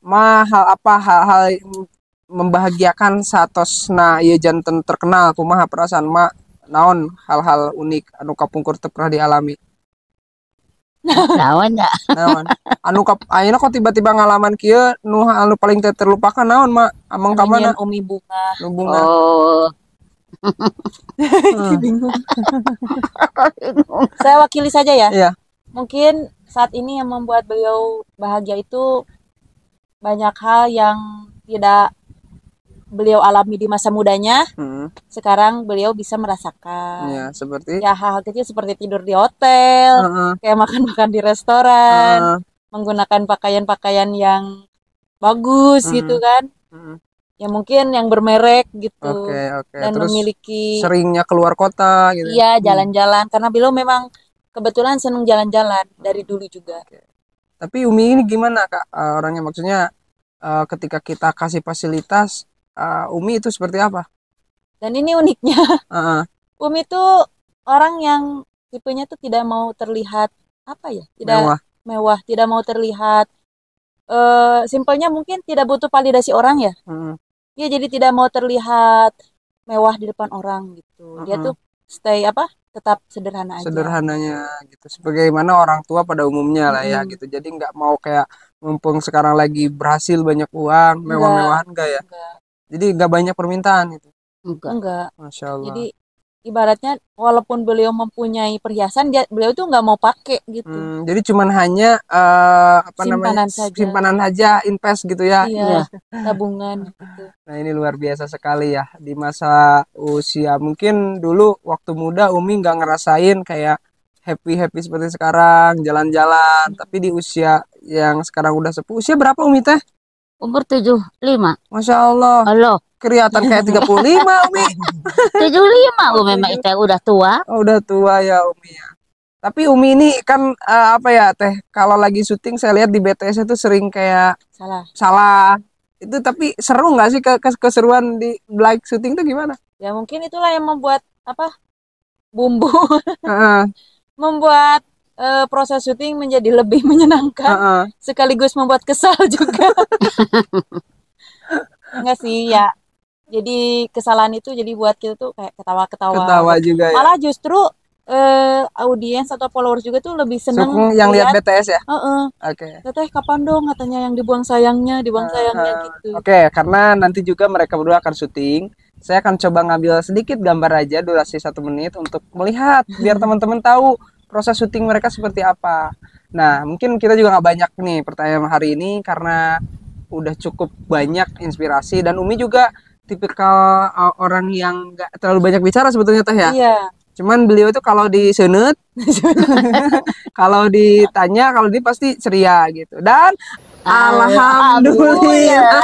hal membahagiakan satosna ieu janten terkenal kumaha perasaan ma naon hal-hal unik anu kapungkur teu pernah dialami Naon ya? naon anu ayeuna kok tiba-tiba ngalaman kieu nu paling teu terlupakan naon ma amang ka mana Umi bunga. nu bunga Oh. Bingung. Saya wakili saja ya. iya Mungkin saat ini yang membuat beliau bahagia itu banyak hal yang tidak beliau alami di masa mudanya. Sekarang beliau bisa merasakan. ya seperti Ya hal-hal kecil seperti tidur di hotel, kayak makan-makan di restoran, menggunakan pakaian-pakaian yang bagus gitu kan. Ya mungkin yang bermerek gitu. Oke. Dan Terus memiliki seringnya keluar kota gitu. iya jalan-jalan karena beliau memang kebetulan senang jalan-jalan dari dulu juga. Tapi Umi ini gimana Kak? Orangnya maksudnya ketika kita kasih fasilitas Umi itu seperti apa? Dan ini uniknya, Umi tuh orang yang tipenya tuh tidak mau terlihat apa ya? Tidak mewah, tidak mau terlihat simpelnya mungkin tidak butuh validasi orang ya. Ya jadi tidak mau terlihat mewah di depan orang gitu. Dia tuh stay tetap sederhana aja. Sederhananya gitu. Sebagaimana orang tua pada umumnya lah ya gitu. Jadi nggak mau kayak mumpung sekarang lagi berhasil banyak uang, mewah-mewahan enggak ya? Jadi nggak banyak permintaan gitu. Enggak. Masya Allah. Jadi ibaratnya walaupun beliau mempunyai perhiasan, beliau tuh nggak mau pakai gitu. Jadi cuman hanya simpanan saja, invest gitu ya. Iya. Tabungan gitu. Nah ini luar biasa sekali ya di masa usia mungkin dulu waktu muda Umi nggak ngerasain kayak happy seperti sekarang jalan-jalan. Tapi di usia yang sekarang udah sepuh, usia berapa Umi teh? Umur 75. Masya Allah. Halo. Kelihatan kayak 35 Umi. 75 Umi memang itu udah tua. Oh, udah tua ya Umi ya. Tapi Umi ini kan teh kalau lagi syuting saya lihat di BTS itu sering kayak salah. Itu tapi seru nggak sih keseruan di live syuting itu gimana? Ya mungkin itulah yang membuat bumbu membuat proses syuting menjadi lebih menyenangkan sekaligus membuat kesal juga. Enggak sih ya. Jadi kesalahan itu jadi buat kita tuh kayak ketawa juga ya. Malah justru audiens atau followers juga tuh lebih seneng yang lihat BTS ya. Oke. Teteh kapan dong katanya yang dibuang sayangnya gitu. Oke, karena nanti juga mereka berdua akan syuting. Saya akan coba ngambil sedikit gambar aja durasi 1 menit untuk melihat biar teman-teman tahu proses syuting mereka seperti apa. Nah, mungkin kita juga nggak banyak nih pertanyaan hari ini karena udah cukup banyak inspirasi dan Umi juga tipikal orang yang nggak terlalu banyak bicara sebetulnya teh ya. Iya. Cuman beliau itu kalau disenet, kalau ditanya, kalau dia pasti ceria gitu. Dan alhamdulillah.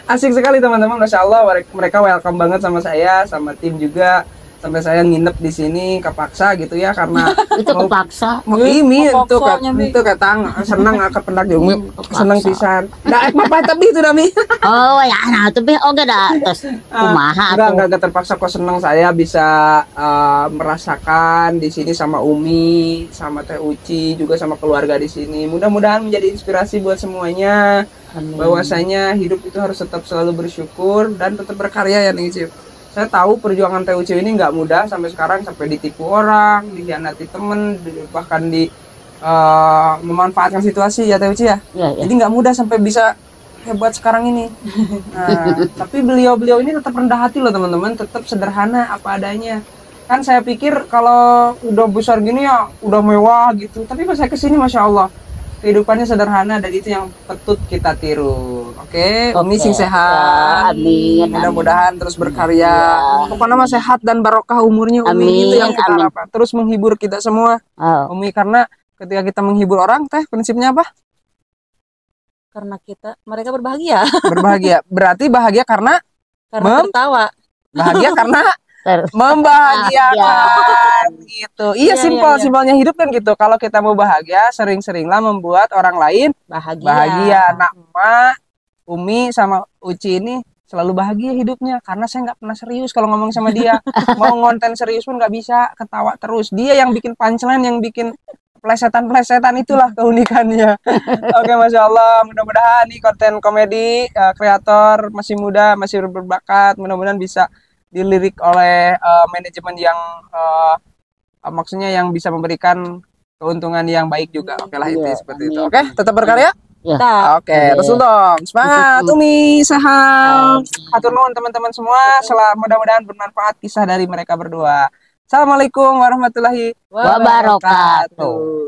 Asik sekali teman-teman, Masya Allah. Mereka welcome banget sama saya, sama tim juga. Sampai saya nginep di sini kepaksa gitu ya karena itu kepaksa. Ini untuk ketang senang ke pendak jeung senang pisan. Da apa tapi itu dami. Oh ya nah tapi oke dah terus kumaha enggak terpaksa kok senang saya bisa merasakan di sini sama Umi, sama Teh Uci juga sama keluarga di sini. Mudah-mudahan menjadi inspirasi buat semuanya. Bahwasanya hidup itu harus tetap selalu bersyukur dan tetap berkarya ya nih Cip. Saya tahu perjuangan Teh Uci ini nggak mudah sampai sekarang, sampai ditipu orang, dikhianati temen, bahkan memanfaatkan situasi ya Teh Uci ya. Jadi nggak mudah sampai bisa hebat sekarang ini. Nah, tapi beliau ini tetap rendah hati loh teman-teman, tetap sederhana apa adanya. Kan saya pikir kalau udah besar gini ya udah mewah gitu, tapi pas saya kesini Masya Allah kehidupannya sederhana dan itu yang patut kita tiru. Oke, Umi sing sehat. Amin. Mudah-mudahan terus berkarya. Pokoknya mah sehat dan barokah umurnya Umi. Itu yang kita harapkan. Terus menghibur kita semua. Umi, karena ketika kita menghibur orang teh prinsipnya apa? Karena mereka berbahagia. Berbahagia. Berarti bahagia karena tertawa. Bahagia karena membahagiakan gitu. Iya, simpelnya hidup kan gitu. Kalau kita mau bahagia, sering-seringlah membuat orang lain bahagia. Nah, Emak, Umi sama Uci ini selalu bahagia hidupnya karena saya nggak pernah serius kalau ngomong sama dia. Mau ngonten serius pun nggak bisa, ketawa terus. Dia yang bikin punchline, yang bikin pelesetan-pelesetan itulah keunikannya. Oke, Masya Allah, mudah-mudahan nih konten komedi kreator masih muda, masih berbakat, mudah-mudahan bisa dilirik oleh manajemen yang maksudnya yang bisa memberikan keuntungan yang baik juga. Oke lah, itu seperti itu. Oke, tetap berkarya. Ya. Oke, terus dong. Semangat, Umi, sehat. Hatur nuhun teman-teman semua. Mudah-mudahan bermanfaat kisah dari mereka berdua. Assalamualaikum warahmatullahi Wabarakatuh.